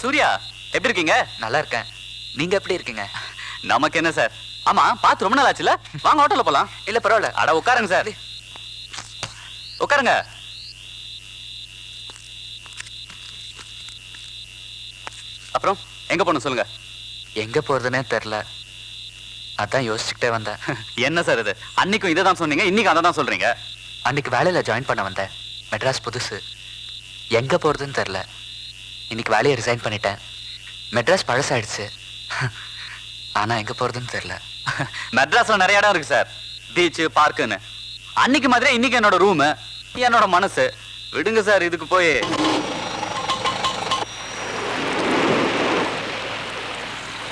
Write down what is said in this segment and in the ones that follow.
சூர்யா, எப்படி இருக்கீங்க? நல்லா இருக்கேன். நீங்க எப்படி இருக்கீங்க? நமக்கு என்ன சார்? ஆமா, பார்த்து ரொம்ப நாள் ஆச்சுல. வாங்க ஹோட்டல்ல போலாம். இல்ல பரவாயில்ல. அட உட்காருங்க சார், உட்காருங்க. அப்புறம் எங்க போகணும் சொல்லுங்க. எங்க போறதுன்னே தெரியல, அதான் யோசிச்சுக்கிட்டே வந்தேன். என்ன சார் இது? அன்னைக்கும் இதை தான் சொன்னீங்க, இன்னைக்கு அதை தான் சொல்றீங்க. அன்னைக்கு வேலையில ஜாயின் பண்ண வந்தேன். மெட்ராஸ் புதுசு, எங்க போறதுன்னு தெரியல. இன்னைக்கு வேலையை ரிசைன் பண்ணிட்டேன். மெட்ராஸ் பழசாயிடுச்சு. ஆனா எங்க போறதுன்னு தெரியல. மெட்ராஸ்ல நிறைய இடம் இருக்கு சார், பீச், பார்க்குன்னு. அன்னைக்கு மாதிரி இன்னைக்கு என்னோட ரூமு, என்னோட மனசு. விடுங்க சார், இதுக்கு போய்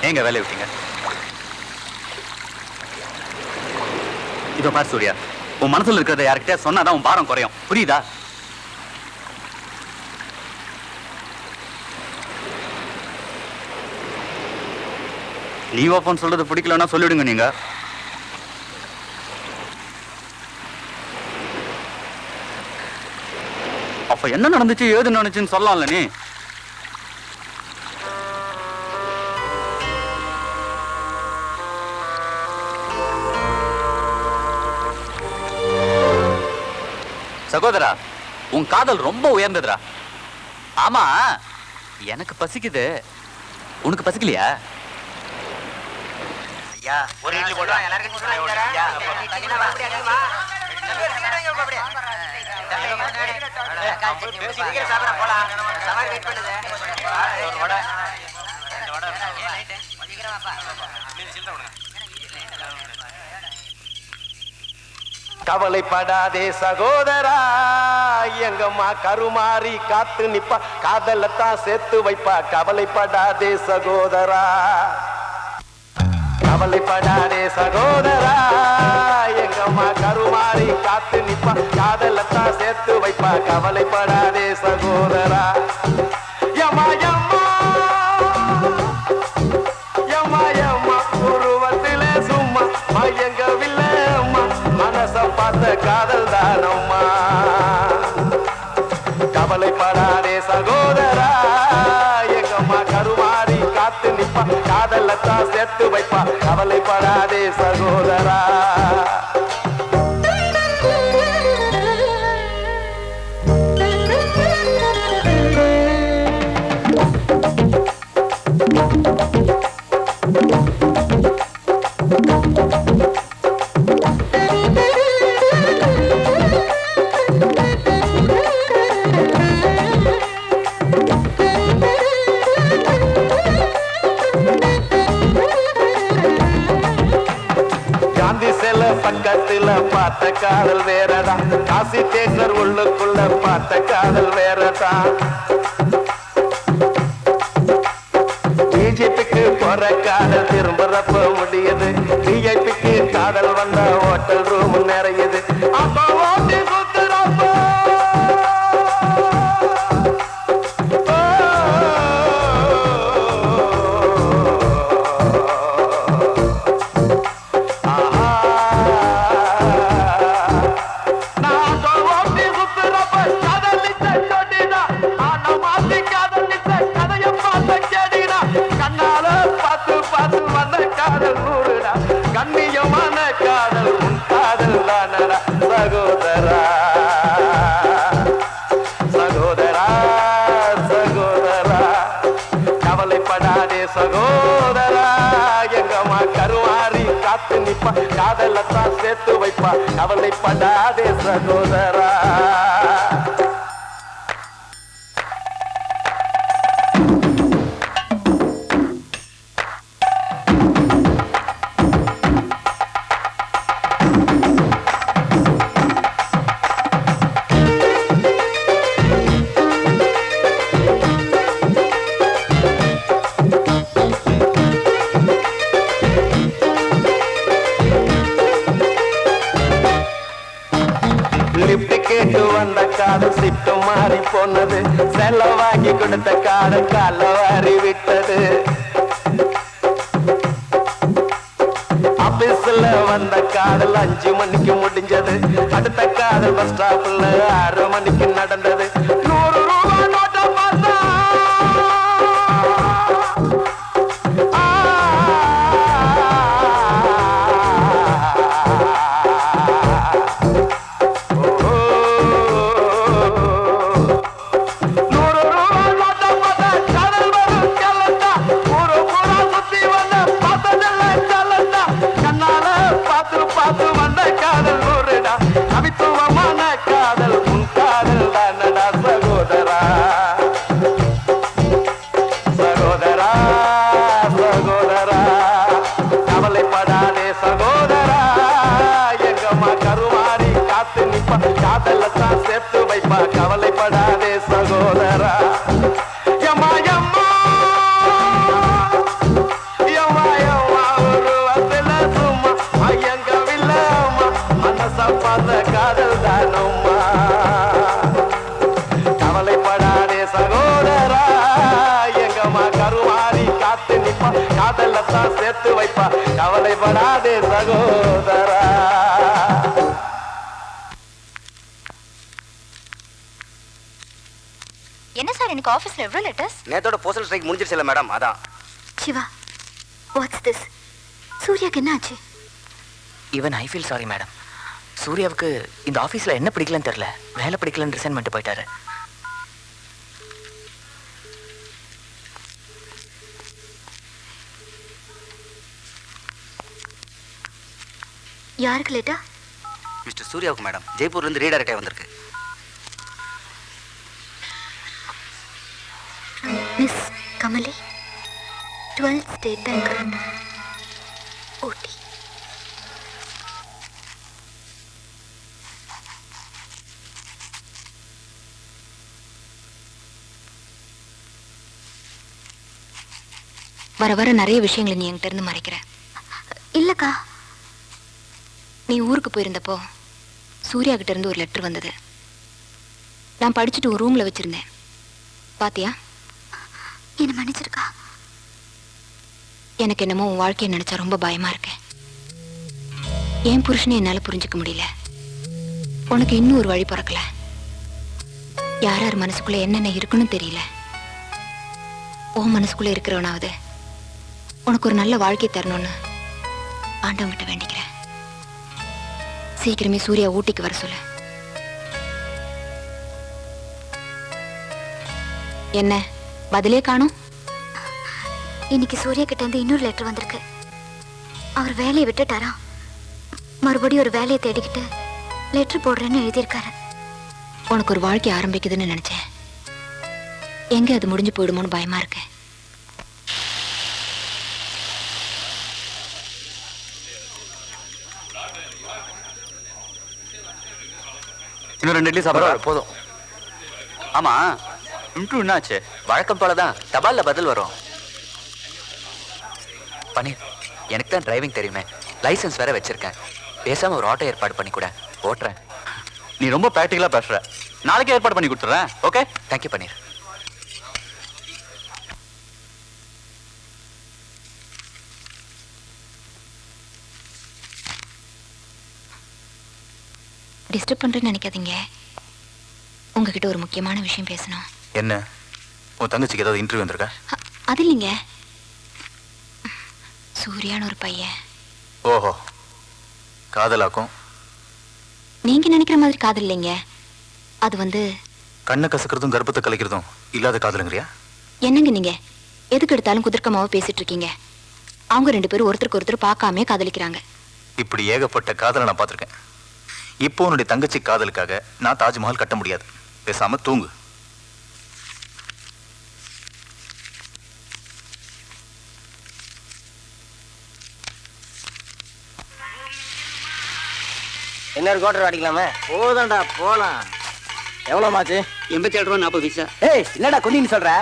ஏங்க வேலையை விட்டீங்க? இதோ பார் சூர்யா, உன் மனசுல இருக்கிறத யார்கிட்ட சொன்னாதான் உன் பாரம் குறையும், புரியுதா? நீ ஓப்பன் சொல்றது பிடிக்கலன்னா சொல்லிடுங்க நீங்க. அப்ப என்ன நடந்துச்சு, ஏது நடந்துச்சுன்னு சொல்லலாம்ல நீ? சகோதரா, உன் காதல் ரொம்ப உயர்ந்ததுடா. ஆமா, எனக்கு பசிக்குது, உனக்கு பசிக்கலையா? ஐயா, ஒரு இட்லி போடுறா. எல்லாருக்கும் சொல்றேன் ஐயா. தகினா வாடி அடிமா. சீக்கிரம் சாப்பிட போலாம். சவாரி வெயிட் பண்ணுது. ஒரு வடை. ரெண்டு வடை. சீக்கிரம் வாப்பா. நீ சில்லற விடுங்க. கவலைப்படாதே சகோதரா, எங்கம்மா கருமாறி காத்து நிப்பா, காதலத்தான் சேர்த்து வைப்பா. கவலைப்படாதே சகோதரா, கவலைப்படாதே சகோதரா, எங்கம்மா கருமாறி காத்து நிப்பா, காதலத்தான் சேர்த்து வைப்பா. கவலைப்படாதே சகோதரா. யம்மா யம்மா யம்மா யம்மா, உருவத்திலே சும்மா மயங்கவில்லை அம்மா, மனச பார்த்த காதல் தானம்மா. கவலைப்படாதே சகோதரா, எங்கம்மா கருமாறி காத்து நிப்பா, காதலத்தான் சேர்த்து வைப்பா. கவலைப்படாதே சகோதரா. பக்கத்துல பார்த்த காதல் வேறதா, காசி தேக்கர் உள்ளுக்குள்ள பார்த்த காதல் வேறதா. பிஜேபிக்கு போற காதல் திரும்புறப்ப முடியுது, பிஜேபிக்கு காதல் வந்த ஹோட்டல் ரூம் நிறையுது. அப்ப ஓட்டி குத்துறப்ப கண்ணியமான காதல் உன் காதல் தானடா சகோதரா. சகோதரா சகோதரா, கவலைப்படாதே சகோதரா, எங்கம்மா கருவாரி காத்து நிப்பா, காதலத்தான் சேர்த்து வைப்பா. கவலைப்படாதே சகோதரா. காதல் சிட்டு மாறி போனது, செலவாக்கி கொடுத்த காதல் காலவாரி விட்டது. ஆபீஸ்ல வந்த காதல் 5 மணிக்கு முடிஞ்சது, அடுத்த காதல் பஸ் ஸ்டாப்ல 6 மணிக்கு நடந்தது. 100 ரூபாய் நோட்டை பார்த்தா காரியமா கருவாரி காத்து நிப்பா காதலத்தான் சேர்த்து வைப்பா கவலைப்படாதே சகோதரா. என்ன சார் இன்னைக்கு ஆபீஸ்ல எவ்வளவு லெட்டர்ஸ்? நேத்தோட போஸ்டல் ஸ்ட்ரைக் முடிஞ்சிருச்சுல மேடம், அதான். Siva, what's this? சூர்யாக்கு என்ன ஆச்சு? Even I feel sorry madam. சூர்யாவுக்கு இந்த ஆஃபீஸில் என்ன பிடிக்கலன்னு தெரில, வேலை பிடிக்கலன்னு ரிசைன் பண்ணிட்டு போயிட்டாரு. யாருக்கு லேட்டா? மிஸ்டர் சூர்யாவுக்கு மேடம், ஜெய்ப்பூர்லேருந்து ரீடைரக்டே வந்திருக்கு. Miss Kamali, 12th state bank ஓடி. வர வர நிறைய விஷயங்களை நீ என்கிட்ட இருந்து மறைக்கிற. இல்லக்கா, நீ ஊருக்கு போயிருந்தப்போ சூர்யா கிட்ட இருந்து ஒரு லெட்டர் வந்தது. நான் படிச்சுட்டு ஒரு ரூம்ல வச்சிருந்தேன், பாத்தியா? என்ன மன்னிச்சிருக்கா? எனக்கு என்னமோ உன் வாழ்க்கையை நினைச்சா ரொம்ப பயமா இருக்கேன். என் புருஷனை என்னால புரிஞ்சுக்க முடியல. உனக்கு இன்னும் ஒரு வழி பிறக்கல. யார் யார் மனசுக்குள்ள என்னென்ன இருக்குன்னு தெரியல. உன் மனசுக்குள்ள இருக்கிறவனாவது உனக்கு ஒரு நல்ல வாழ்க்கை தரணும்னு ஆண்டவங்கிட்ட வேண்டிக்கிறேன். சீக்கிரமே சூர்யா ஊட்டிக்கு வர சொல்லு. என்ன பதிலே காணும்? இன்னைக்கு சூர்யா கிட்ட இருந்து இன்னொரு லெட்டர் வந்திருக்கு. அவர் வேலையை விட்டுட்டாரா, மறுபடியும் ஒரு வேலையை தேடிக்கிட்டு லெட்டர் போடுறேன்னு எழுதியிருக்காரு. உனக்கு ஒரு வாழ்க்கை ஆரம்பிக்குதுன்னு நினைச்சேன். எங்க அது முடிஞ்சு போயிடுமோன்னு பயமா இருக்கு. இன்னும் 2 இட்லி சாப்பிட்றா போதும். ஆமா, இன்ட்ரூ என்னாச்சு? வழக்கம் போல தான், தபாலில் பதில் வரும். பன்னீர், எனக்கு தான் டிரைவிங் தெரியுமே, லைசன்ஸ் வேற வச்சிருக்கேன். பேசாம ஒரு ஆட்டோ ஏற்பாடு பண்ணி கூட ஓட்டுறேன். நீ ரொம்ப ப்ராக்டிக்கலா பேசுற. நாளைக்கே ஏற்பாடு பண்ணி கொடுத்துறேன். ஓகே, தேங்க்யூ பன்னீர். டிஸ்டர்ப் பண்றேன்னு நினைக்காதீங்க. உங்ககிட்ட ஒரு முக்கியமான விஷயம் பேசணும். என்ன? உன் தங்கச்சிக்கு ஏதாவது இன்டர்வியூ வந்திருக்கா? அது இல்லைங்க, சூர்யான்னு ஒரு பையன். ஓஹோ, காதலாக்கும். நீங்க நினைக்கிற மாதிரி காதல் இல்லைங்க. அது கண்ணை கசக்கிறதும் கர்ப்பத்தை கலைக்கிறதும் இல்லாத காதலுங்கிறியா? என்னங்க நீங்க எதுக்கு எடுத்தாலும் குதர்க்கமாவ பேசிட்டு இருக்கீங்க. அவங்க 2 பேரும் ஒருத்தருக்கு ஒருத்தர் பார்க்காம காதலிக்கிறாங்க. இப்படி ஏகப்பட்ட காதலை நான் பார்த்துருக்கேன். இப்போ உன்னுடைய தங்கச்சி காதலுக்காக நான் தாஜ்மஹால் கட்ட முடியாது. பேசாம தூங்கு. இன்னொரு கோட்டர் அடிக்கலாமே? போதண்டா போலாம். எவ்வளோ மாச்சு? 87 ரூபா 40 பைசா. ஏய், என்னடா கொஞ்சம் சொல்ற?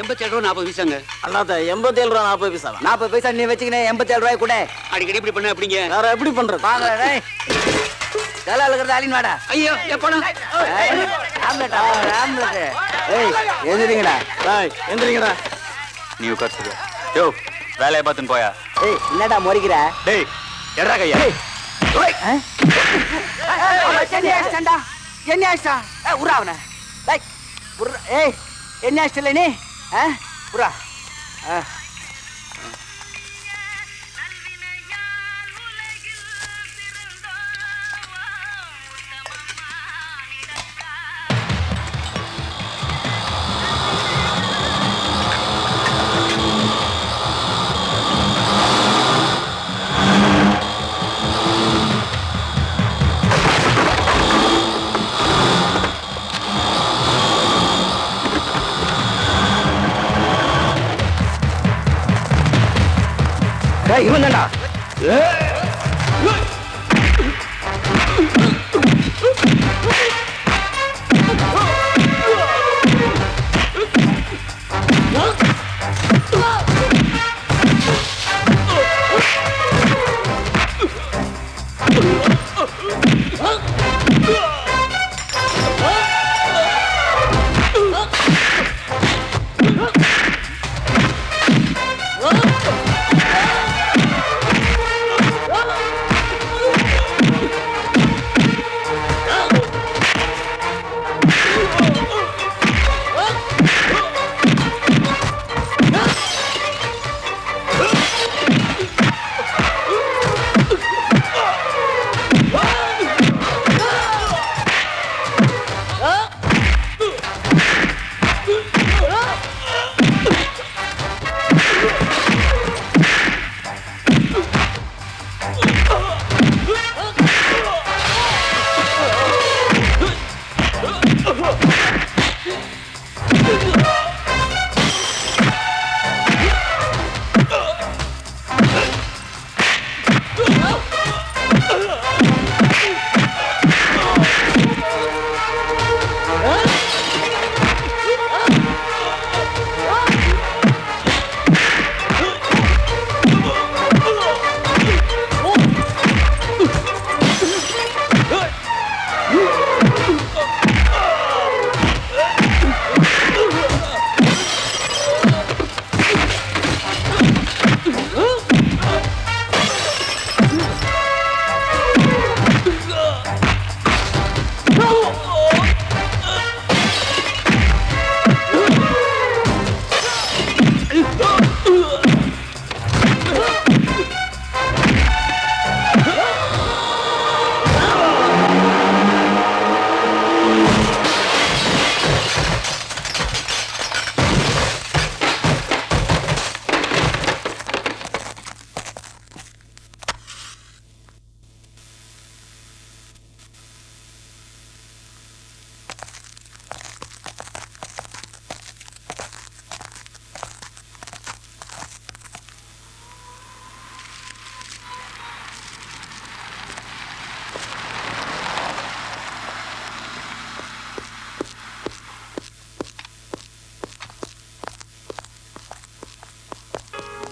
87 ரூபா 40 பைசாங்க. அண்ணாத்த 87 ரூபா 40 பைசா. 40 பைசா நீ வச்சுக்கினே 87 ரூபாய் கூட. அடிக்கடி இப்படி பண்ண அப்படிங்க. வேற எப்படி பண்றது? வாங்க டேய். தல அழுகிறது அலின் வாடா. ஐயோ, எப்படா? Omelette omelette. ஏய், எந்திரிங்கடா. டேய் எந்திரிங்கடா. நீ உட்கார் சரியா? யோ, வேலையை பார்த்துன்னு போயா. ஏய், என்னடா முறிக்கிற? டேய், எடா கையா. என்ன ஆச்சா? உராவன. டேய், உரா. ஏய், என்ன ஆச்சல நீ? உரா. இவன் தான்டா.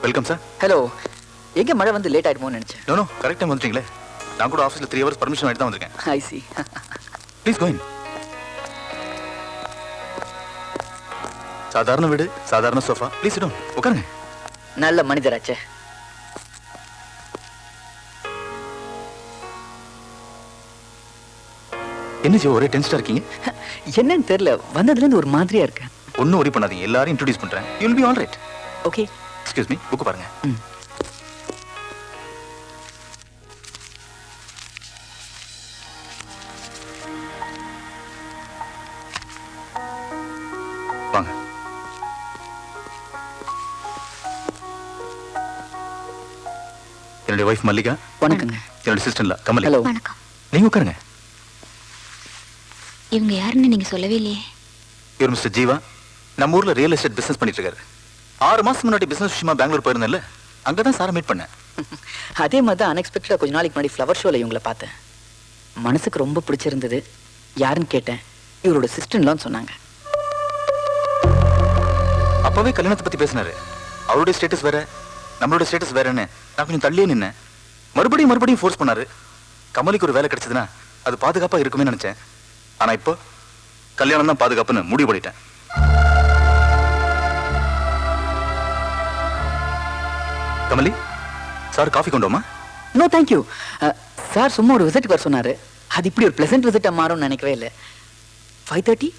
Welcome sir. ஹலோ. எங்க மழை வந்து லேட் ஆயிடுமோன்னு நினைச்சேன். நோ கரெக்ட் டைம் வந்துட்டீங்களே. நான் கூட ஆஃபீஸில் 3 hours பர்மிஷன் ஆகிட்டு தான் வந்திருக்கேன். I see. Please go in. சாதாரண வீடு, சாதாரண சோஃபா. Please sit down. உட்காருங்க. நல்ல மனிதராச்சே. என்ன ஜோ ஒரே டென்ஸ்டா இருக்கீங்க? என்னன்னு தெரியல, வந்ததுலேருந்து ஒரு மாதிரியா இருக்கேன். ஒன்றும் worry பண்ணாதீங்க, எல்லாரும் இன்ட்ரோடியூஸ் பண்றேன். You will be all right. Okay. Excuse me, book பாருங்க. வாங்க. என்னுடைய வைஃப் மல்லிகா. வணக்கங்க. என்னுடைய சிஸ்டர்ல கமலி. ஹலோ. வணக்கம். நீங்க உட்காருங்க. இவங்க யாருன்னு நீங்க சொல்லவே இல்லையே. இவர் மிஸ்டர் ஜீவா. நம்ம ஊர்ல ரியல் எஸ்டேட் பிசினஸ் பண்ணிட்டு இருக்காரு. 6 மாசம் முன்னாடி பிசினஸ் விஷயமா பெங்களூர் போயிருந்தேன்ல, அங்கதான் சாரை மீட் பண்ணேன். அதே மாதிரி தான் அன்எக்ஸ்பெக்டடா கொஞ்ச நாளைக்கு முன்னாடி ஃப்ளவர் ஷோல இவங்களை பார்த்தேன். மனசுக்கு ரொம்ப பிடிச்சிருந்தது. யாருன்னு கேட்டேன். இவரோட சிஸ்டர்லான்னு சொன்னாங்க. அப்பவே கல்யாணத்தை பத்தி பேசினாரு. அவருடைய ஸ்டேட்டஸ் வேற, நம்மளோட ஸ்டேட்டஸ் வேறன்னு நான் கொஞ்சம் தள்ளியே நின்னேன். மறுபடியும் ஃபோர்ஸ் பண்ணாரு. கமலிக்கு ஒரு வேலை கிடைச்சதுன்னா அது பாதுகாப்பா இருக்குமே நினைச்சேன். ஆனா இப்போ கல்யாணம் தான் பாதுகாப்புன்னு முடிவு பண்ணிட்டேன். கமலி, சார் காஃபி கொண்டு வாமா. No thank you. சார் சும்மா ஒரு விசிட் வர சொன்னாரு. அது இப்படி ஒரு பிளசன்ட் விசிட்டா மாறும்னு நினைக்கவே இல்லை. 5:30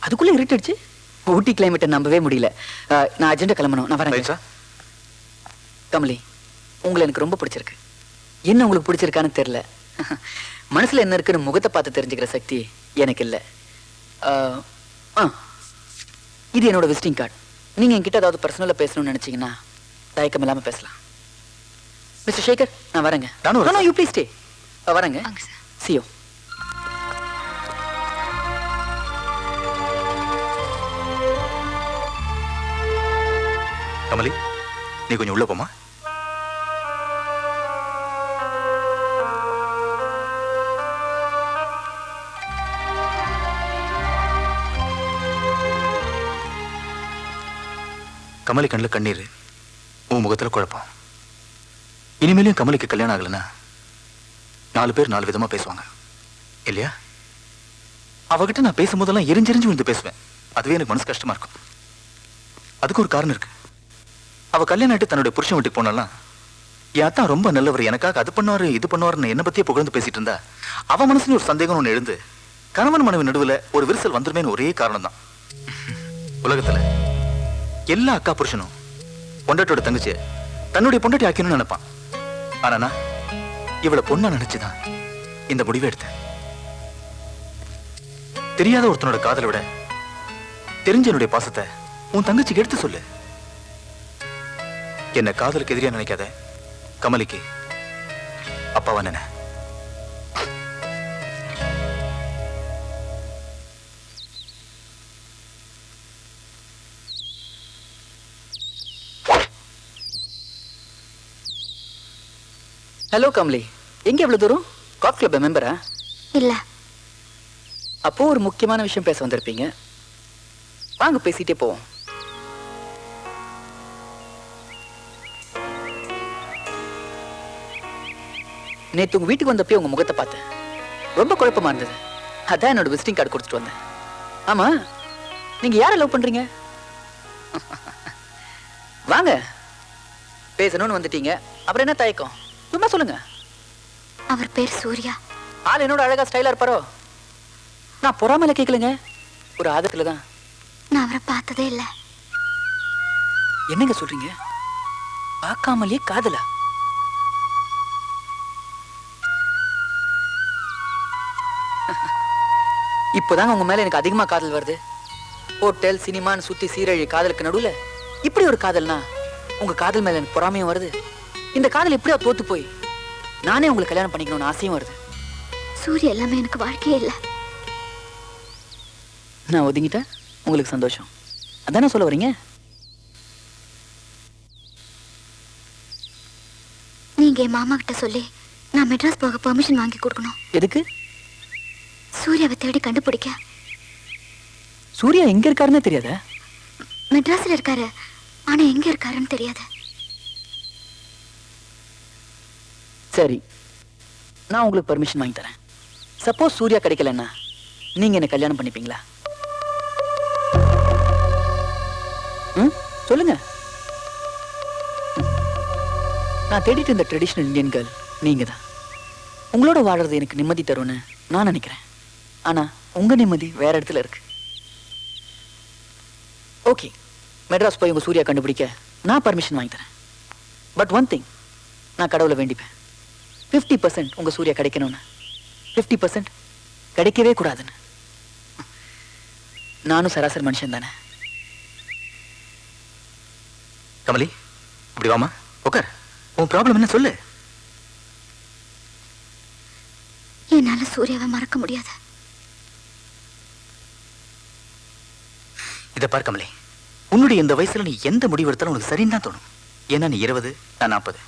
அதுக்குள்ள இருட்டுச்சு. ஊட்டி கிளைமேட்டை நம்பவே முடியல. நான் அர்ஜென்ட்டா கிளம்பணும். நான் வரேன் சார். கமலி, உங்களை எனக்கு ரொம்ப பிடிச்சிருக்கு. என்ன உங்களுக்கு பிடிச்சிருக்கான்னு தெரியல. மனசுல என்ன இருக்குன்னு முகத்தை பார்த்து தெரிஞ்சுக்கிற சக்தி எனக்கு இல்லை. இது என்னோட விசிட்டிங் கார்டு. நீங்க என்கிட்ட ஏதாவது பர்சனலா பேசணும்னு நினைச்சீங்கன்னா தயக்கம் இல்லாம பேசலாம். மிஸ்டர் சேகர், நான் வரேங்க. நானும் யூ ப்ளீஸ் ஸ்டே. வரேங்க. See you. கமலி, நீ கொஞ்சம் உள்ள போமா. கமலி கண்ணில் கண்ணீர், உன் முகத்துல குழப்பம். இனிமேலும் கமலிக்கு கல்யாணம் ஆகலன்னா 4 பேர் 4 விதமா பேசுவாங்க இல்லையா? அவகிட்ட நான் பேசும்போதெல்லாம் எரிஞ்செறிஞ்சு விழுந்து பேசுவேன். அதுவே எனக்கு மனசு கஷ்டமா இருக்கும். அதுக்கு ஒரு காரணம் இருக்கு. அவ கல்யாணம் ஆகிட்டு தன்னுடைய புருஷன் வீட்டுக்கு போனாலாம், என் அத்தான் ரொம்ப நல்லவர், எனக்காக அது பண்ணுவாரு இது பண்ணுவாருன்னு என்ன பத்தியே புகழ்ந்து பேசிட்டு இருந்தா, அவ மனசுல ஒரு சந்தேகம் ஒண்ணு எழுந்து கணவன் மனைவி நடுவுல ஒரு விரிசல் வந்துருமேன்னு ஒரே காரணம் தான். உலகத்துல எல்லா அக்கா புருஷனும் பொண்டாட்டியோட தங்கச்சி தன்னுடைய பொண்டாட்டி ஆக்கணும்னு நினைப்பான். ஆனா நான் இவளை பொண்ணா நினைச்சுதான் இந்த முடிவை எடுத்தேன். தெரியாத ஒருத்தனோட காதலை விட தெரிஞ்ச என்னுடைய பாசத்தை உன் தங்கச்சிக்கு எடுத்து சொல்லு. என்ன காதலுக்கு எதிரியா நினைக்காத. கமலிக்கு அப்பாவா நினை. ஹலோ கமலி, எங்க எவ்வளவு தூரம்? காஃப் கிளப் மெம்பரா? இல்ல. அப்போ ஒரு முக்கியமான விஷயம் பேச வந்திருப்பீங்க. வாங்க பேசிட்டே போவோம். நேத்து உங்க வீட்டுக்கு வந்தப்போ உங்க முகத்தை பார்த்தேன். ரொம்ப குழப்பமா இருந்தது. அதான் என்னோட விசிட்டிங் கார்டு கொடுத்துட்டு வந்தேன். ஆமா, நீங்க யாரை லவ் பண்றீங்க? வாங்க, பேசணும்னு வந்துட்டீங்க, அப்புறம் என்ன தயக்கம்? சும்மா சொல்லுங்க. அவர் பேர் சூர்யா. ஆள் என்னோட அழகா ஸ்டைலா இருப்பாரோ? நான் பொறாமல கேட்கலங்க, ஒரு ஆதத்துல தான். நான் அவரை பார்த்ததே இல்ல. என்னங்க சொல்றீங்க? பார்க்காமலே காதலா? இப்போதாங்க உங்க மேல எனக்கு அதிகமா காதல் வருது. ஹோட்டல் சினிமான்னு சுத்தி சீரழி காதலுக்கு நடுவுல இப்படி ஒரு காதல்னா உங்க காதல் மேல எனக்கு பொறாமையும் வருது. இந்த காதல் எப்படியா தோத்து போய் நானே உங்களுக்கு கல்யாணம் பண்ணிக்கணும்னு ஆசையும் வருது. சூர்யா எல்லாமே எனக்கு வாழ்க்கையே இல்ல. நான் ஒதுங்கிட்டேன், உங்களுக்கு சந்தோஷம் அதானே சொல்ல வரீங்க? நீங்க என் மாமா கிட்ட சொல்லி நான் மெட்ராஸ் போக பெர்மிஷன் வாங்கி கொடுக்கணும். எதுக்கு? சூர்யாவை தேடி கண்டுபிடிக்க. சூர்யா எங்க இருக்காருன்னு தெரியாத? மெட்ராஸ்ல இருக்காரு, ஆனா எங்க இருக்காருன்னு தெரியாது. சரி, நான் உங்களுக்கு பர்மிஷன் வாங்கி தரேன். சப்போஸ் சூர்யா கிடைக்கலன்னா நீங்க என்ன கல்யாணம் பண்ணிப்பீங்களா? சொல்லுங்க. நான் தேடிட்டு இந்த ட்ரெடிஷனல் இந்தியன் கேர்ள் நீங்க தான். உங்களோட வாழறது எனக்கு நிம்மதி தரும்னு நான் நினைக்கிறேன். ஆனா உங்க நிம்மதி வேற இடத்துல இருக்கு. ஓகே, மெட்ராஸ் போய் உங்க சூர்யா கண்டுபிடிக்க நான் பர்மிஷன் வாங்கி தரேன். பட் ஒன் திங், நான் கடவுளை வேண்டிப்பேன். 50% உங்க சூர்யா கிடைக்கணும்னு, 50% கிடைக்கவே கூடாதுன்னு. நானும் சராசரி மனுஷன் தானே. கமலி, இப்படி வாமா, உட்கார். உன் ப்ராப்ளம் என்ன சொல்லு. என்னால சூர்யாவை மறக்க முடியாது. இதை பார் கமலி, உன்னுடைய இந்த வயசுல நீ எந்த முடிவு எடுத்தாலும் உனக்கு சரின்னு தான் தோணும். ஏன்னா நீ 20, நான் 40.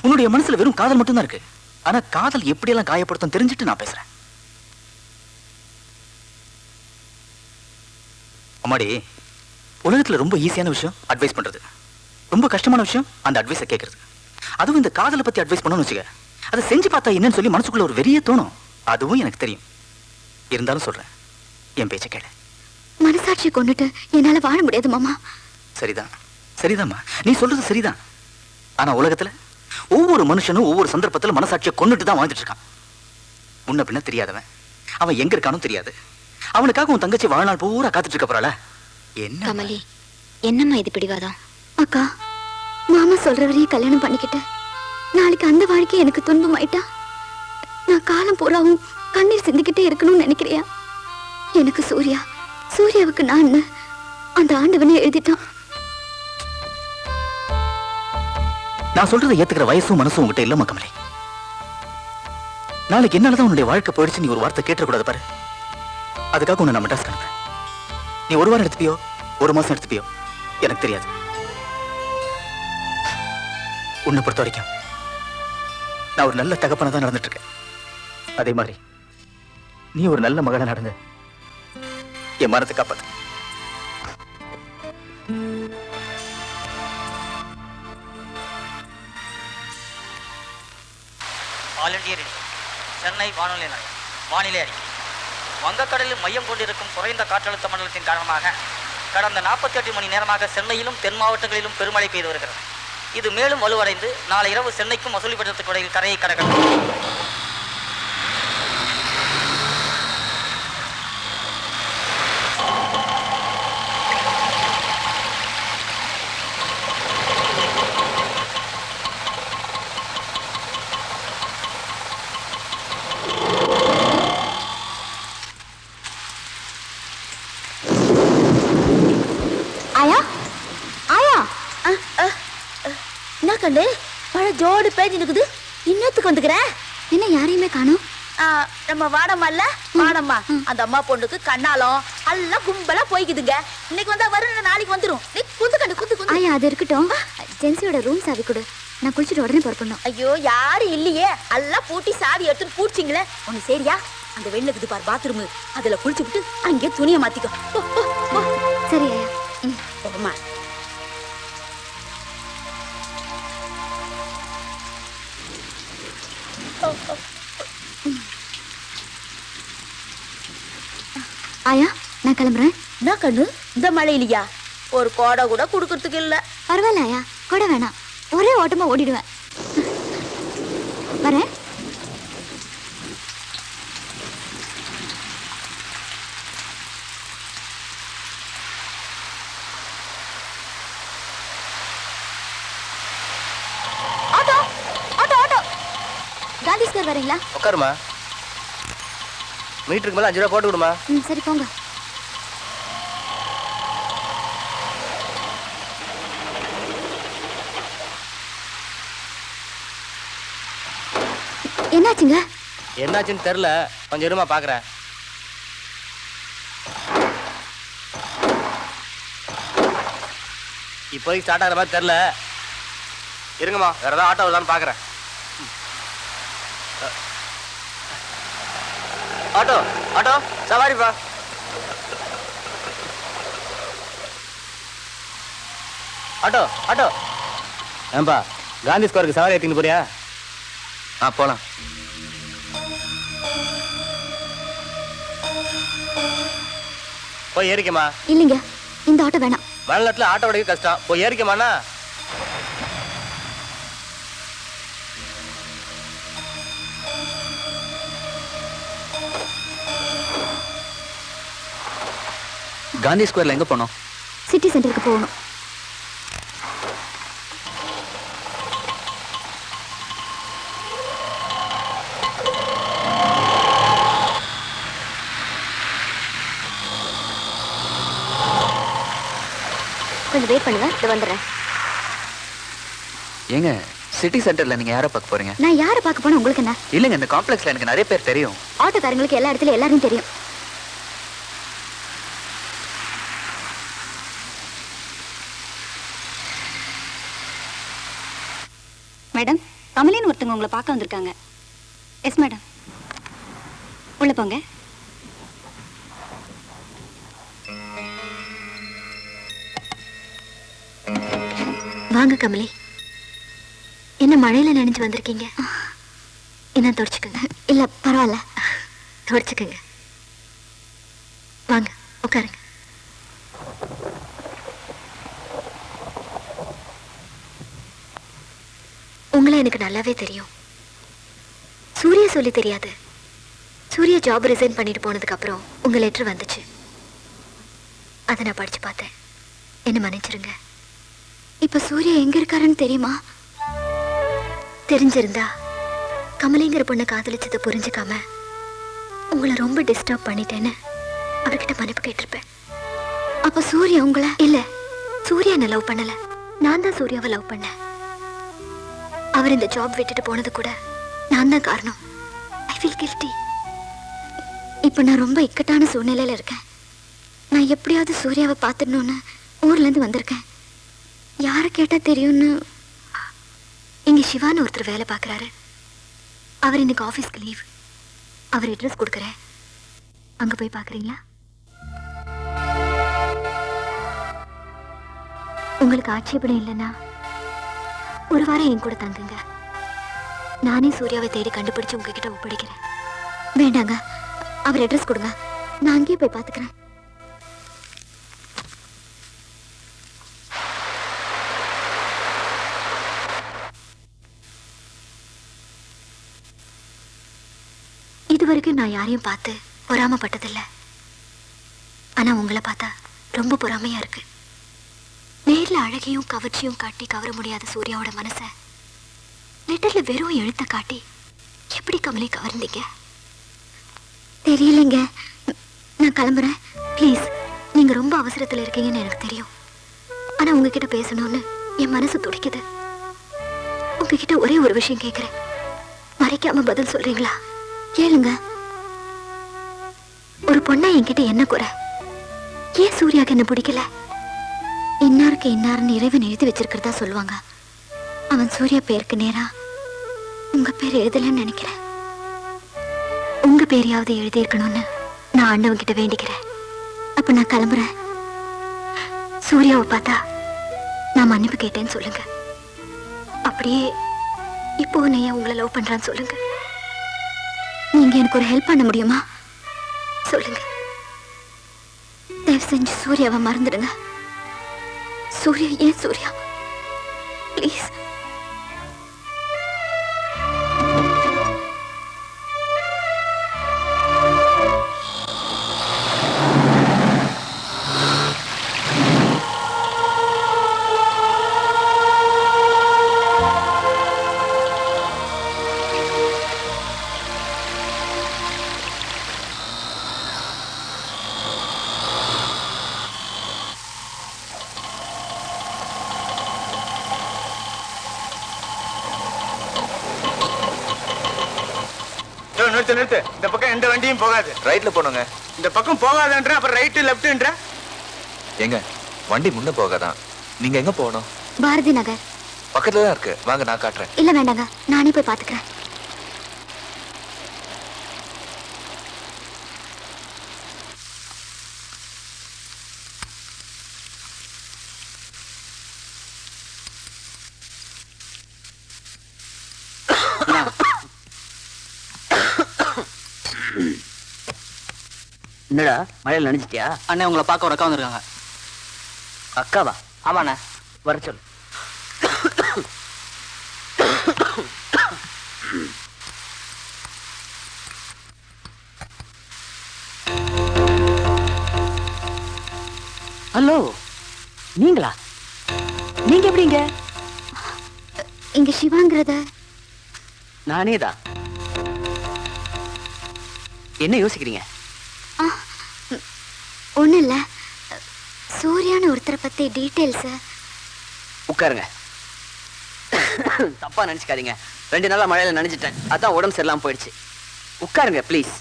உன்னுடைய மனசுல வெறும் காதல் மட்டும்தான் இருக்கு. ஆனா காதல் எப்படியெல்லாம் காயப்படுத்தும் தெரிஞ்சுட்டு நான் பேசுறேன். அம்மாடி, உலகத்துல ரொம்ப ஈஸியான விஷயம் அட்வைஸ் பண்றது, ரொம்ப கஷ்டமான விஷயம் அந்த அட்வைஸை கேட்கறது. அதுவும் இந்த காதலை பத்தி அட்வைஸ் பண்ணணும்னு வச்சுக்க, அதை செஞ்சு பார்த்தா என்னன்னு சொல்லி மனசுக்குள்ள ஒரு வெறிய தோணும். அதுவும் எனக்கு தெரியும். இருந்தாலும் சொல்றேன், என் பேச்சை கேளு. மனசாட்சியை கொண்டுட்டு என்னால வாழ முடியாது மாமா. சரிதான், சரிதாம்மா, நீ சொல்றது சரிதான். ஆனா உலகத்துல ஒவ்வொரு மனுஷனும் ஒவ்வொரு சந்தர்ப்பத்துல மனசாட்சியை கொண்டுட்டு தான் வாழ்ந்துட்டு இருக்கான். முன்ன பின்ன தெரியாதவன், அவன் எங்க இருக்கானும் தெரியாது. அவனுக்காக உன் தங்கச்சி வாழ்நாள் பூரா காத்துட்டு இருக்க போறாள. என்ன கமலி, என்னம்மா இது பிடிவாதம்? அக்கா, மாமா சொல்றவரையும் கல்யாணம் பண்ணிக்கிட்டு நாளைக்கு அந்த வாழ்க்கை எனக்கு துன்பமாயிட்டா நான் காலம் பூராவும் கண்ணீர் சிந்திக்கிட்டே இருக்கணும்னு நினைக்கிறியா? எனக்கு சூர்யாவுக்கு நான் அந்த ஆண்டவனே எழுதிட்டான். நான் சொல்றதை ஏத்துக்கிற வயசும் மனசும் உங்ககிட்ட இல்லம்மா கமலி. நாளைக்கு என்னாலதான் உன்னுடைய வாழ்க்கை போயிடுச்சு நீ ஒரு வார்த்தை கேட்டக்கூடாது பாரு. அதுக்காக உன்னை நான் மெட்ராஸ் அனுப்புறேன். நீ ஒரு வாரம் எடுத்துப்பியோ, ஒரு மாசம் எடுத்துப்பியோ எனக்கு தெரியாது. உன்னை பொறுத்த வரைக்கும் நான் ஒரு நல்ல தகப்பனை தான் நடந்துட்டு இருக்கேன். அதே மாதிரி நீ ஒரு நல்ல மகனா நடந்து என் மனத்தை காப்பாத்து. ஆல் இண்டியா ரேடியோ, சென்னை வானொலி நிலையம். வானிலை அறிக்கை. வங்கக்கடலில் மையம் கொண்டிருக்கும் குறைந்த காற்றழுத்த மண்டலத்தின் காரணமாக கடந்த 48 மணி நேரமாக சென்னையிலும் தென் மாவட்டங்களிலும் பெருமழை பெய்து வருகிறது. இது மேலும் வலுவடைந்து நாளை இரவு சென்னைக்கும் மசூலிப்பட்டினத்துக்கு இடையில் கரையை கடக்கும். கண்டு மழை ஜோடு பேஞ்சு நிக்குது. இன்னத்துக்கு வந்துக்கிறேன். என்ன யாரையுமே காணோம்? நம்ம வாடம்மா வாடம்மா அந்த அம்மா பொண்ணுக்கு கண்ணாலம் எல்லாம் கும்பலா போய்க்குதுங்க. இன்னைக்கு வந்தா வரும், நாளைக்கு வந்துரும். நீ குந்து கண்டு குந்து. ஆயா, அது இருக்கட்டும். ஜென்சியோட ரூம் சாவி கொடு, நான் குளிச்சுட்டு உடனே புறப்படணும். ஐயோ, யாரும் இல்லையே, எல்லாம் பூட்டி சாவி எடுத்துட்டு பூச்சிங்களே. ஒண்ணு சரியா, அந்த வெண்ணுக்குது பாரு பாத்ரூம், அதுல குளிச்சு விட்டு அங்கே துணியை மாத்திக்கோ. சரி ஆயா. போமா. ஆயா, நான் கிளம்புறேன். என்ன கண்ணு, இந்த மழையிலையா? ஒரு கோடை கூட குடுக்கறதுக்கு இல்ல. பரவாயில்ல ஆயா, கோடை வேணாம், ஒரே ஓட்டமா ஓடிடுவேன். வரேன். Auto auto auto. Gandhi square வரீங்களா? உட்காருமா. மீட்டருக்கு மேல 5 ரூபா போட்டு விடுமா. சரி போங்க. என்னாச்சுங்க? என்னாச்சுன்னு தெரியல, கொஞ்சம் இருமா பாக்குறேன். இப்போதைக்கு ஸ்டார்ட் ஆகிற மாதிரி தெரியல. இருங்கம்மா, வேற ஏதாவது ஆட்டோ வருதான்னு பாக்குறேன். ஆட்டோ ஆட்டோ சவாரிப்பா. Auto auto. ஏன்பா, காந்தி ஸ்கொயருக்கு சவாரி ஏற்றின்னு போறியா? போலாம். போய் ஏறிக்கமா. இல்லைங்க, இந்த ஆட்டோ வேணாம். மழை நேரத்துல ஆட்டோ ஓடிக்க கஷ்டம். போய் ஏறிக்கமாண்ணா. காந்தி ஸ்கொயர்ல எங்க போனோம்? சிட்டி சென்டருக்கு போகணும். கொஞ்சம் வெயிட் பண்ணுங்க, இது வந்துடுறேன். ஏங்க சிட்டி சென்டர்ல நீங்க யாரை பார்க்க போறீங்க? நான் யாரை பார்க்க போனா உங்களுக்கு என்ன? இல்லைங்க, இந்த காம்ப்ளெக்ஸ்ல எனக்கு நிறைய பேர் தெரியும். ஆட்டோக்காரங்களுக்கு எல்லா இடத்துல எல்லாரையும் தெரியும். மேடம், கமலின்னு ஒருத்தவங்க உங்களை பார்க்க வந்திருக்காங்க. எஸ் மேடம், உள்ள போங்க. வாங்க கமலி. என்ன மழையில நினைச்சு வந்திருக்கீங்க? என்ன தொடச்சுக்கோங்க. இல்ல பரவாயில்ல, தொடச்சுக்கோங்க. வாங்க உட்காருங்க. உங்களை எனக்கு நல்லாவே தெரியும். சூர்யா சொல்லி தெரியாது. சூர்யா ஜாப் ரிசைன் பண்ணிட்டு போனதுக்கு அப்புறம் உங்க லெட்டர் வந்துச்சு. அதை நான் படிச்சு பார்த்தேன். என்ன மன்னிச்சிருங்க. இப்ப சூர்யா எங்க இருக்காருன்னு தெரியுமா? தெரிஞ்சிருந்தா கமலிங்கிற பொண்ணை காதலிச்சதை புரிஞ்சுக்காம உங்களை ரொம்ப டிஸ்டர்ப் பண்ணிட்டேன்னு அவர்கிட்ட மன்னிப்பு கேட்டிருப்பேன். அப்ப சூர்யா உங்களை இல்ல, சூர்யா என்ன லவ் பண்ணல, நான் தான் சூர்யாவை லவ் பண்ணேன். அவர் இந்த ஜாப் விட்டுட்டு போனது கூட நான் தான் காரணம். I feel guilty. இப்ப நான் ரொம்ப இக்கட்டான சூழ்நிலையில இருக்கேன். நான் எப்படியாவது சூர்யாவை பார்த்துடணும்னு ஊர்ல இருந்து வந்திருக்கேன். யாரை கேட்டா தெரியும்னு இங்க சிவான்னு ஒருத்தர் வேலை பார்க்கறாரு. அவர் இன்னைக்கு ஆபீஸ்க்கு லீவ். அவர் அட்ரஸ் கொடுக்கறேன், அங்க போய் பாக்குறீங்களா? உங்களுக்கு ஆட்சேபணம் இல்லைன்னா ஒரு வாரம் என் கூட தங்குங்க. நானே சூர்யாவை தேடி கண்டுபிடிச்சு உங்ககிட்ட ஒப்படைக்கிறேன். வேண்டாங்க, அவர் அட்ரஸ் கொடுங்க, நான் அங்கேயே போய் பாத்துக்கிறேன். இதுவரைக்கும் நான் யாரையும் பார்த்து பொறாமப்பட்டதில்லை. ஆனா உங்களை பார்த்தா ரொம்ப பொறாமையா இருக்கு. நேர்ல அழகையும் கவர்ச்சியும் காட்டி கவர முடியாத சூர்யாவோட மனசை லெட்டர்ல வெறும் எழுத்த காட்டி எப்படி கமலை கவர்ந்தீங்க? தெரியலைங்க. நான் கிளம்புறேன். ப்ளீஸ், நீங்க ரொம்ப அவசரத்துல இருக்கீங்கன்னு எனக்கு தெரியும். ஆனா உங்ககிட்ட பேசணும்னு என் மனசு துடிக்குது. உங்ககிட்ட ஒரே ஒரு விஷயம் கேட்கிறேன், மறைக்காம பதில் சொல்றீங்களா? கேளுங்க. ஒரு பொண்ணா என்கிட்ட என்ன குறை? ஏன் சூர்யாக்கு என்ன பிடிக்கல? இன்னாருக்கு இன்னாருன்னு இறைவன் எழுதி வச்சிருக்கிறதா சொல்லுவாங்க. அவன் சூர்யா பேருக்கு நேரா உங்க பேர் எழுதலன்னு நினைக்கிறேன். உங்க பேரையாவது எழுதி இருக்கணும்னு நான் ஆண்டவன் கிட்ட வேண்டிக்கிறேன். அப்ப நான் கிளம்புறேன். சூர்யாவை பார்த்தா நான் மன்னிப்பு கேட்டேன்னு சொல்லுங்க. அப்படியே இப்போ நான் உங்களை லவ் பண்றான்னு சொல்லுங்க. நீங்க எனக்கு ஒரு ஹெல்ப் பண்ண முடியுமா? சொல்லுங்க. தயவு செஞ்சு சூர்யாவை மறந்துடுங்க. சூர்யா, ஏன் சூர்யா, ப்ளீஸ். நிறுத்து நிறுத்து. இந்த பக்கம் எந்த வண்டியும் போகாது. ரைட்ல போனோங்க. இந்த பக்கம் போகாதன்ற, அப்புறம் ரைட்டு லெப்ட்ன்ற. எங்க வண்டி முன்ன போகாதான். நீங்க எங்க போகணும்? பாரதி நகர் பக்கத்துல தான் இருக்கு, வாங்க நான் காட்டுறேன். இல்ல வேண்டாங்க, நானே போய் பாத்துக்கிறேன். என்னடா மழையில் நனைஞ்சிட்டியா? அண்ணே உங்களை பார்க்க ஒரு அக்கா வந்திருக்காங்க. அக்காவா? ஆமாண்ணா, வர சொல்லு. ஹலோ, நீங்களா? நீங்க எப்படிங்க? இங்க சிவாங்கிறத நானே தான். என்ன யோசிக்கிறீங்க? ஒண்ணும் இல்ல, சூர்யான்னு ஒருத்தரை பத்தி டீட்டெயில்ஸ். உட்காருங்க. தப்பா நினைச்சுக்காதீங்க, 2 நாளா மழையில நனைஞ்சிட்டேன், அதான் உடம்பு சரியில்லாம போயிடுச்சு. உட்காருங்க ப்ளீஸ்.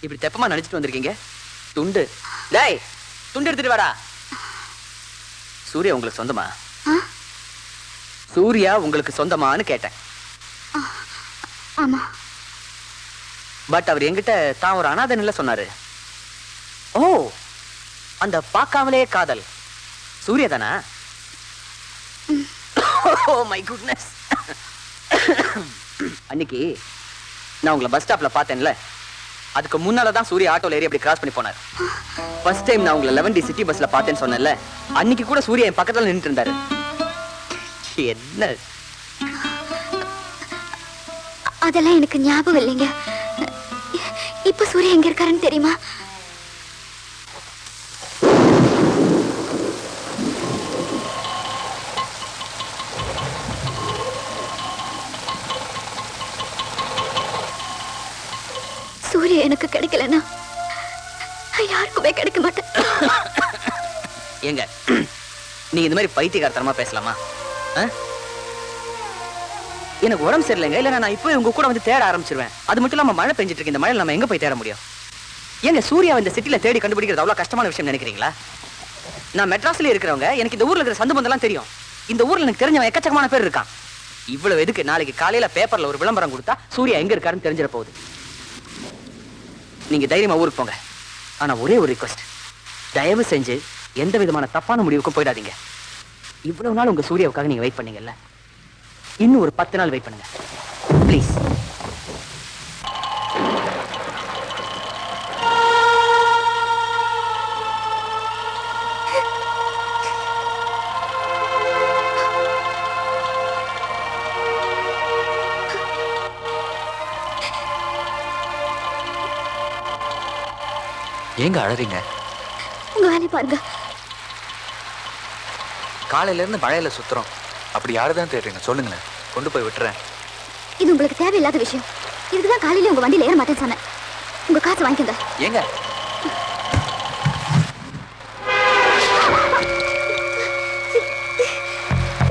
இப்படி தெப்பமா நினைச்சிட்டு வந்திருக்கீங்க? துண்டு, டேய் துண்டு எடுத்துட்டு வாடா. சூர்யா உங்களுக்கு சொந்தமா? சூர்யா உங்களுக்கு சொந்தமான்னு கேட்டேன். ஆமா. பட் அவர் என்கிட்ட தான் ஒரு அனாதைன்னு சொன்னாரு. ஓ, அந்த பார்க்காமலே காதல் சூர்யா தானா? Oh my goodness. அன்னைக்கு நான் உங்களை பஸ் ஸ்டாப்ல பார்த்தேன்ல, அதுக்கு முன்னால தான் சூர்யா ஆட்டோல ஏறி அப்படி கிராஸ் பண்ணி போனார். ஃபர்ஸ்ட் டைம் நான் உங்களை 11D சிட்டி பஸ்ல பார்த்தேன்னு சொன்னேன்ல, அன்னைக்கு கூட சூர்யா என் பக்கத்துல நின்னுட்டு இருந்தாரு. என்ன? அதெல்லாம் எனக்கு ஞாபகம் இல்லைங்க. இப்ப சூர்யா எங்க இருக்காருன்னு தெரியுமா? சூர்யா எனக்கு கிடைக்கலன்னா யாருக்குமே கிடைக்க மாட்டேன். ஏங்க நீங்க இந்த மாதிரி பைத்தியக்காரத்தனமா பேசலாமா? எனக்கு உடம்பு சரியில்லைங்க, இல்ல நான் இப்போ உங்க கூட வந்து தேட ஆரம்பிச்சிருவேன். அது மட்டும் இல்லாம மழை பெஞ்சிட்டு இருக்கு, இந்த மழையில நம்ம எங்க போய் தேட முடியும்? ஏங்க சூர்யா இந்த சிட்டில தேடி கண்டுபிடிக்கிறது அவ்வளவு கஷ்டமான விஷயம் நினைக்கிறீங்களா? நான் மெட்ராஸ்ல இருக்கிறவங்க, எனக்கு இந்த ஊர்ல இருக்கிற சந்து பந்தெல்லாம் தெரியும். இந்த ஊர்ல எனக்கு தெரிஞ்சவன் எக்கச்சக்கமான பேர் இருக்கான். இவ்வளவு எதுக்கு? நாளைக்கு காலையில பேப்பர்ல ஒரு விளம்பரம் கொடுத்தா சூர்யா எங்க இருக்காருன்னு தெரிஞ்சிட போகுது. நீங்க தைரியமா ஊருக்கு போங்க. ஆனா ஒரே ஒரு ரிக்வெஸ்ட், தயவு செஞ்சு எந்த விதமான தப்பான முடிவுக்கும் போயிடாதீங்க. இவ்வளவு நாள் உங்க சூர்யாவுக்காக நீங்க வெயிட் பண்ணீங்கல்ல, இன்னும் ஒரு 10 நாள் வெயிட் பண்ணுங்க ப்ளீஸ். ஏங்க அழறீங்க? உங்க வேலையை பாருங்க. காலையில இருந்து மழையில சுத்துறோம், அப்படி யாருதான் தேடுறீங்க சொல்லுங்களேன், கொண்டு போய் விட்டுறேன். இது உங்களுக்கு தேவையில்லாத விஷயம். இதுக்குதான் காலையில உங்க வண்டியில ஏற மாட்டேன்னு சொன்னேன். உங்க காசை வாங்கிக்கோங்க. ஏங்க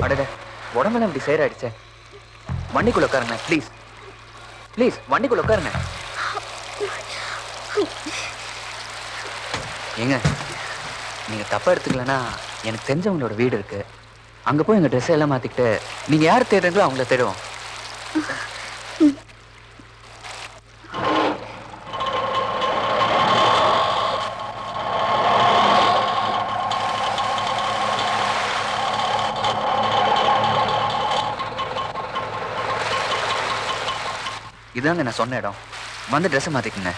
அடடே, உடம்பெல்லாம் இப்படி சேராயிடுச்சே. வண்டிக்குள்ள உட்காருங்க ப்ளீஸ். ப்ளீஸ் வண்டிக்குள்ள உட்காருங்க. ஏங்க நீங்க தப்பா எடுத்துக்கலன்னா, எனக்கு தெரிஞ்சவங்களோட வீடு இருக்கு, அங்க போய் எங்க ட்ரெஸ் எல்லாம் மாத்திக்கிட்டு நீங்க யார் தேடுறீங்களோ அவங்கள தேடுவோம். இதாங்க நான் சொன்ன இடம், வந்து ட்ரெஸ் மாத்திக்குங்க.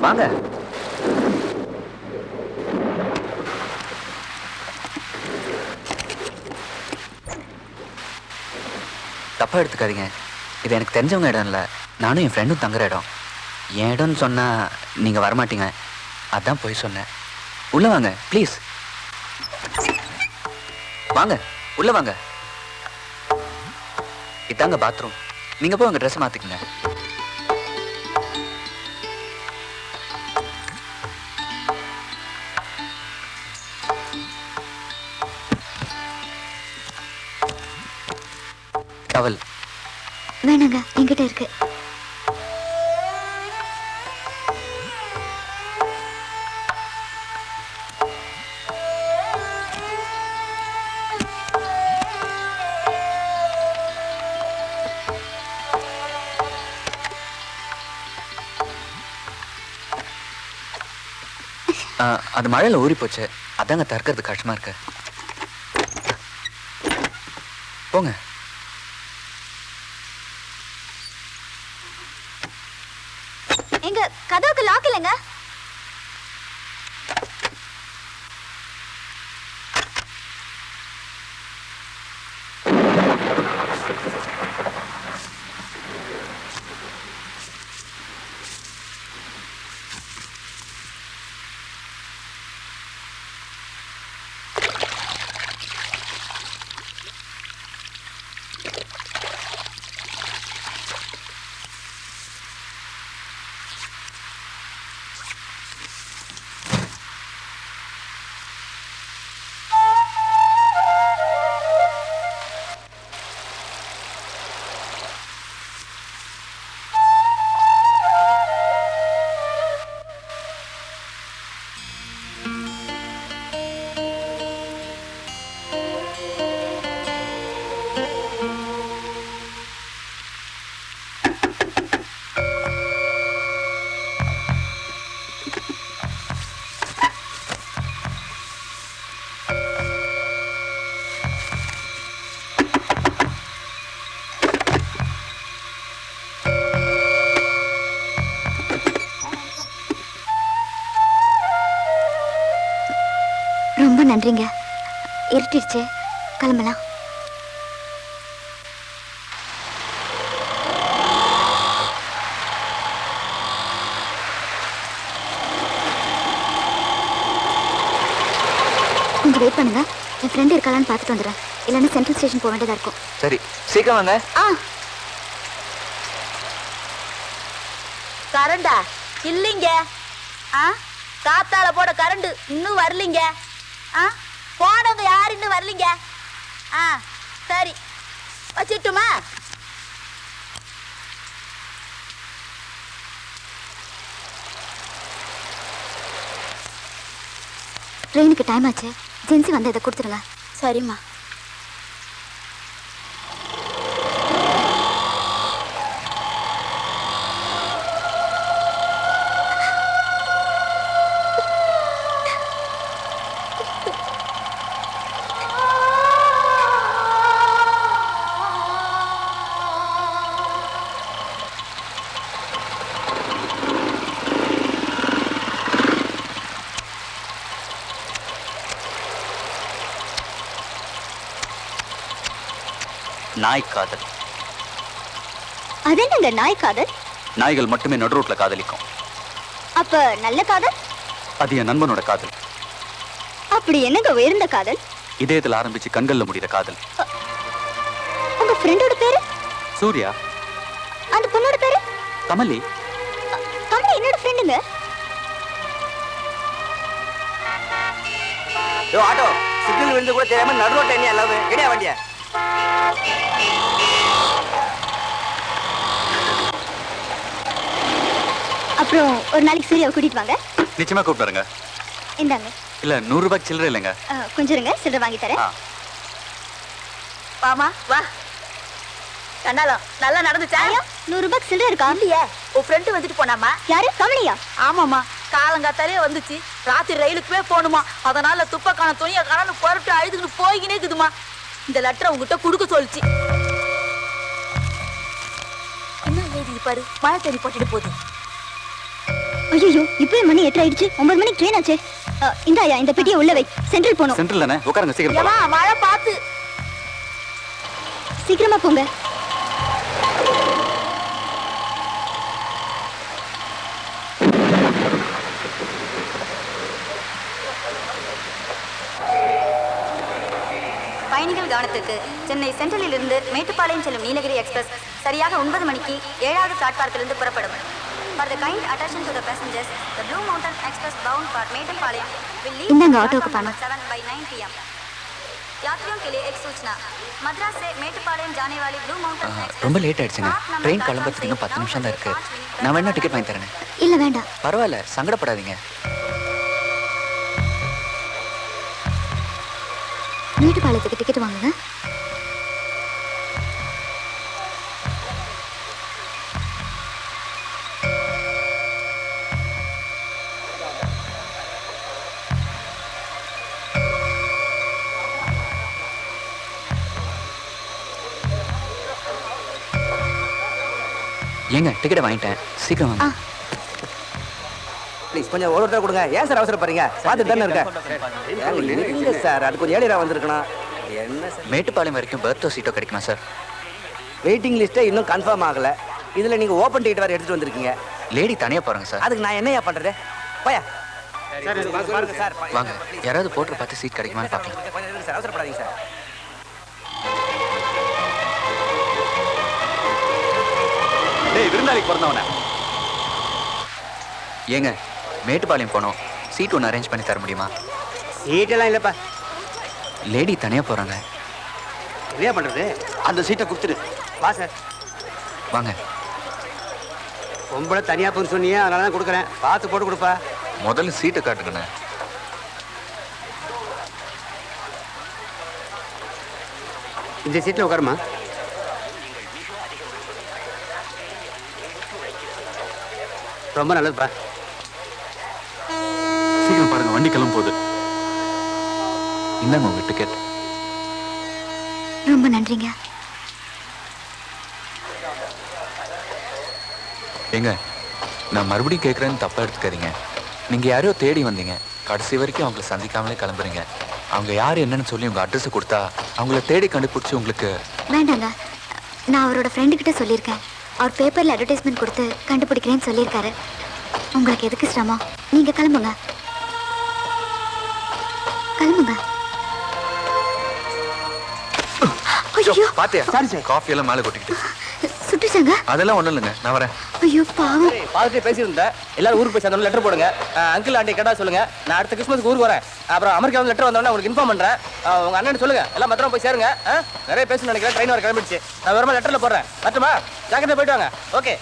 வாங்க. தப்பா எடுத்துக்காதீங்க, இது எனக்கு தெரிஞ்சவங்க இடம் இல்லை, நானும் என் ஃப்ரெண்டும் தங்குற இடம். என் இடம்னு சொன்னா நீங்க வரமாட்டீங்க, அதான் போய் சொன்னேன். உள்ள வாங்க ப்ளீஸ். வாங்க உள்ள வாங்க. இதாங்க பாத்ரூம், நீங்க போய் உங்க ட்ரெஸ் மாத்திக்கங்க. டவல் வேணாங்க, என்கிட்ட இருக்கு. அது மழையில ஊறி போச்சு, அதாங்க தற்கிறது கஷ்டமா இருக்கு. போங்க. ரொம்ப நன்றிங்க. இருட்டிடுச்சு, கிளம்பலாம். கொஞ்சம் வெயிட் பண்ணுங்க, என் ஃப்ரெண்டு இருக்காளான்னு பார்த்துட்டு வந்துடுறேன். இல்லைன்னா சென்ட்ரல் ஸ்டேஷன் போக வேண்டியதா இருக்கும். சரி, சீக்கிரம் வாங்க. கரண்டா இல்லைங்க. காத்தால போட கரண்ட் இன்னும் வரலீங்க. போனவங்க யாரு இன்னும் வரலீங்க. சரி, வச்சிட்டுமா? ட்ரெயினுக்கு டைம் ஆச்சு, ஜென்சி வந்து இதை கொடுத்துருங்க. சரிம்மா. நாய் காதல். அது என்னங்க நாய் காதல்? நாய்கள் மட்டுமே நடு ரோட்ல காதலிக்கும். அப்ப நல்ல காதல்? அது என் நண்பனோட காதல். அப்படி என்னங்க உயர்ந்த காதல்? இதயத்தில் ஆரம்பிச்சு கண்கள்ல முடிகிற காதல். உங்க ஃப்ரெண்டோட பேரு? சூர்யா. அந்த பொண்ணோட பேரு? கமலி. கமலி என்னோட ஃப்ரெண்டுங்க. ஆட்டோ சிக்னல் விழுந்து கூட தெரியாம நடு ரோட்ல என்ன லவ் கிடையா வண்டியா? அப்புறம் ஒரு நாளைக்கு சூர்யாவை கூட்டிட்டு வாங்க. நிச்சயமா கூப்பிடுறேங்க. இந்தாங்க. இல்ல 100 ரூபாய்க்கு சில்லறை இல்லைங்க. கொஞ்சம் இருங்க, சில்லறை வாங்கி தரேன். வாமா வா. கண்டாலம் நல்லா நடந்துச்சா? 100 ரூபாய்க்கு சில்லறை இருக்கா? இல்லையே, உன் ஃப்ரெண்டு வந்துட்டு போனாமா. யாரு? கமலியா? ஆமாமா, காலங்காத்தாலே வந்துச்சு. ராத்திரி ரயிலுக்குமே போகணுமா, அதனால துப்பக்கான துணியை காணு புறப்பட்டு அழுதுன்னு போய்கினே இருக்குதுமா. இந்த லெட்டரை உங்ககிட்ட கொடுக்க சொல்லிச்சு. என்ன எழுதி பாரு, மழை தண்ணி போட்டுட்டு போகுது. ஐயோ, இப்பவே மணி 8 ஆயிடுச்சு. 9 மணிக்கு ட்ரெயின் ஆச்சு. இந்தாயா, இந்த பெட்டியை உள்ள வை. சென்ட்ரல் போகணும். சென்ட்ரல் தானே, உட்காருங்க, சீக்கிரம் போலாம். மழை பார்த்து சீக்கிரமா போங்க. பயணிகள் கவனத்திற்கு, சென்னை சென்ட்ரலில் இருந்து மேட்டுப்பாளையம் செல்லும் நீலகிரி எக்ஸ்பிரஸ் சரியாக 9 மணிக்கு 7வது பிளாட்பாரத்திலிருந்து புறப்படும். For the kind attention to the passengers, the Blue Mountain Express bound for Mettupalayam will leave platform number 7 by 9 p.m. यात्रियों के लिए एक सूचना, मद्रास से மேட்டுப்பாளையம் जाने वाली Blue Mountain Express ரொம்ப லேட் ஆயிடுச்சுங்க. ட்ரெயின் கிளம்புறதுக்கு இன்னும் 10 நிமிஷம் தான் இருக்கு. நான் வேணா டிக்கெட் வாங்கி தரேன். இல்ல வேண்டாம். பரவாயில்ல, சங்கடப்படாதீங்க. மேட்டுப்பாளையத்துக்கு டிக்கெட் வாங்குங்க. ஏங்க, டிக்கெட் வாங்கிட்டேன், சீக்கிரம் வாங்க. ப்ளீஸ் கொஞ்சம் ஒரு தடவை கொடுங்க. ஏன் சார் அவசரப்படுறீங்க? பார்த்துட்டு தானே இருக்கேன் சார். அது கொஞ்சம் ஏழியரா வந்திருக்கணும். என்ன சார், மேட்டுப்பாளையம் வரைக்கும் பர்த்தோ சீட்டோ கிடைக்குமா சார்? வெயிட்டிங் லிஸ்ட்டே இன்னும் கன்ஃபார்ம் ஆகல. இதுல நீங்க ஓப்பன் டிக்கெட் வேற எடுத்துட்டு வந்திருக்கீங்க. லேடி தனியா போறாங்க சார். அதுக்கு நான் என்னையா பண்றது? போயா சார். வாங்க, யாராவது போட்டு பார்த்து சீட் கிடைக்குமான்னு பார்க்கலாம். கொஞ்சம் சார், அவசரப்படாதீங்க சார். டேய், விருந்தாளிக்கு பிறந்தவன. ஏங்க, மேட்டுப்பாளையம் போனோம், சீட் ஒன்று அரேஞ்ச் பண்ணி தர முடியுமா? சீட்டெல்லாம் இல்லப்பா. லேடி தனியா போறாங்க. என்ன பண்றது? அந்த சீட்டை கொடுத்துரு. வா சார். வாங்க. பொம்பளை தனியா போன்னு சொன்னீங்க, அதனால தான் கொடுக்குறேன். பார்த்து போட்டு கொடுப்பா. முதல்ல சீட்டை காட்டுங்கண்ணே. இந்த சீட்டில் உட்காருமா. ரொம்ப நல்லதுப்பா. சீக்கிரம் பாருங்க, வண்டி கிளம்ப போகுது. இந்தாங்க உங்க டிக்கெட். ரொம்ப நன்றிங்க. ஏங்க, நான் மறுபடியும் கேட்குறேன்னு தப்பா எடுத்துக்காதீங்க. நீங்க யாரையோ தேடி வந்தீங்க, கடைசி வரைக்கும் அவங்கள சந்திக்காமலே கிளம்புறீங்க. அவங்க யார் என்னன்னு சொல்லி உங்க அட்ரஸ் கொடுத்தா அவங்கள தேடி கண்டுபிடிச்சு உங்களுக்கு. வேண்டாங்க, நான் அவரோட ஃப்ரெண்டு கிட்ட சொல்லியிருக்கேன். அவர் பேப்பர்ல அட்வர்டைஸ்மெண்ட் கொடுத்து கண்டுபிடிக்கிறேன்னு சொல்லியிருக்காரு. உங்களுக்கு எதுக்கு சிரமம்? நீங்க கிளம்புங்க கிளம்புங்க. ஐயோ பாத்தியா? Sorry sir. காஃபி எல்லாம் மேலே கொட்டிக்கிட்டு. சுட்டுச்சாங்க? அதெல்லாம் ஒண்ணும் இல்லைங்க, நான் வரேன். ஐயோ பாவம். பார்த்துட்டு பேசியிருந்தேன். எல்லாரும் ஊருக்கு போய் சேர்ந்தோம், லெட்டர் போடுங்க. அங்கிள் ஆண்டி கேட்டா சொல்லுங்க. நான் அடுத்த கிறிஸ்மஸ்க்கு ஊருக்கு வரேன். அப்புறம் அமெரிக்கா லெட்டர் வந்தோடனே உங்களுக்கு இன்ஃபார்ம் பண்றேன். உங்க அண்ணன் சொல்லுங்க, எல்லாம் பத்திரமா போய் சேருங்க. நிறைய பேசணும்னு நினைக்கிறேன். ட்ரெயின் வர கிளம்பிடுச்சு. நான் வேறமா லெட்டர்ல போடுறேன். மட்டுமா ஜாக்கிரதை போயிட்டு வாங்க. ஓகே.